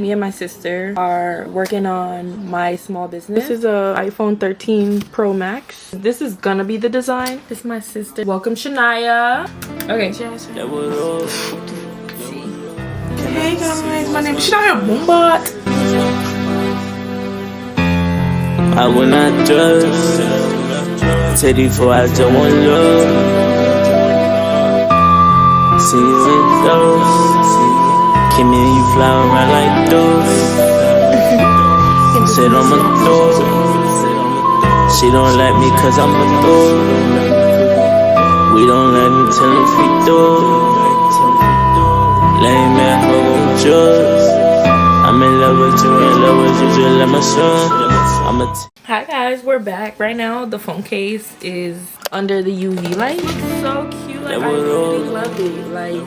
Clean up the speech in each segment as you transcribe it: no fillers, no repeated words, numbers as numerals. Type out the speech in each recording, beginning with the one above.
me and my sister are working on my small business. This is a iPhone 13 Pro Max. This is gonna be the design. This is my sister. Welcome, Shania. Okay. Hey guys, my name is Shania Boombot. I will not judge. Teddy for I don't want love. See you in those. Kim and you fly around like those. Sit on my door. She don't like me cause I'm a door. We don't let me tell if we do. Lame man, hold drugs. I'm in love with you, in love with you, just like my son. Hi guys, we're back. Right now the phone case is under the UV light. It's so cute. Like, I really love it. Like,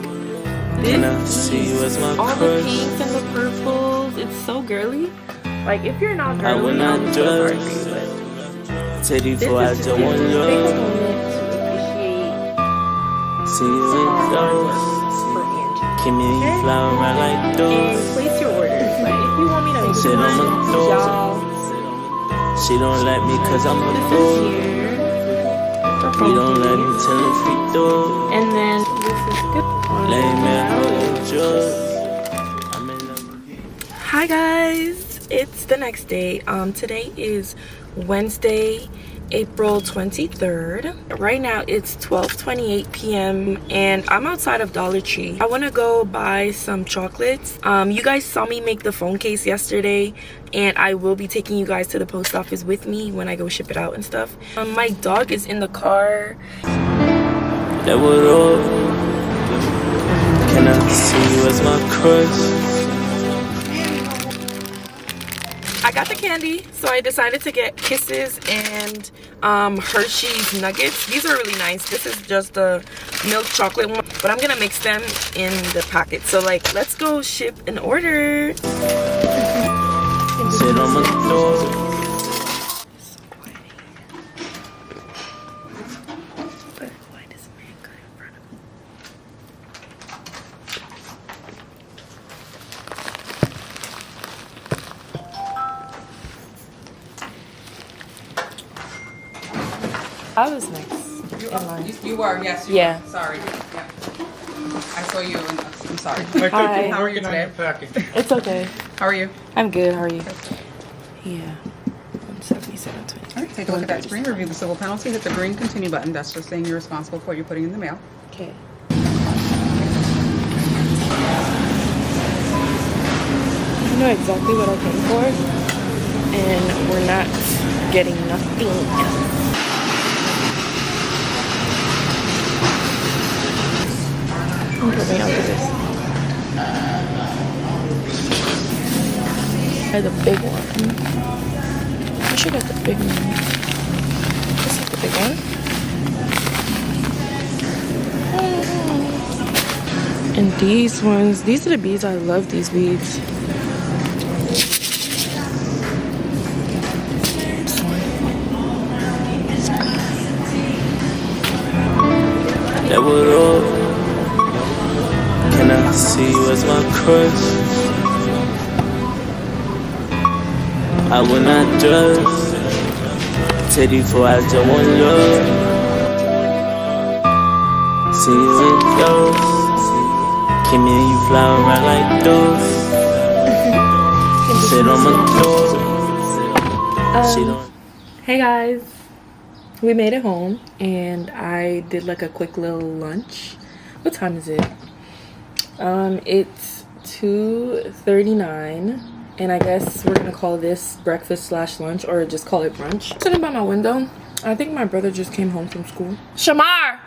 this is all the pinks and the purples. It's so girly. Like, if you're not girly, I'm so sorry for you, but this is just take a moment to appreciate for Angie. And place your orders. Like, if you want me to make one, y'all. She don't like me cause I'm a fool. We don't let me tell if we do. And then this is good. Hi guys, it's the next day. Today is Wednesday, April 23rd. Right now it's 12:28 p.m. and I'm outside of Dollar Tree. I want to go buy some chocolates. You guys saw me make the phone case yesterday, and I will be taking you guys to the post office with me when I go ship it out and stuff. My dog is in the car. Can I see you as my crush? I got the candy, so I decided to get Kisses and Hershey's Nuggets. These are really nice. This is just the milk chocolate one, but I'm gonna mix them in the packet. So like, let's go ship an order. Sit on my door. I was next. You were, yes. You yeah. Were. Sorry. Yeah. I saw you. I'm sorry. Hi. How are you today? It's okay. How are you? I'm good. How are you? Yeah. 177.20. All right. Take a look at that screen. Review the civil penalty. Hit the green continue button. That's just saying you're responsible for what you're putting in the mail. Okay. I know exactly what I paid for, and we're not getting nothing else. Put me onto this. I had the big one. I should have the big one. This is the big one. And these ones, these are the beads. I love these beads. That would all. Can I see you as my crush? I will not judge. Teddy for I don't want love. See you in those. Kim and you fly around like those. Sit on my door. Hey guys, we made it home and I did like a quick little lunch. What time is it? It's 2:39, and I guess we're gonna call this breakfast / lunch, or just call it brunch. Sitting by my window. I think my brother just came home from school. Shamar!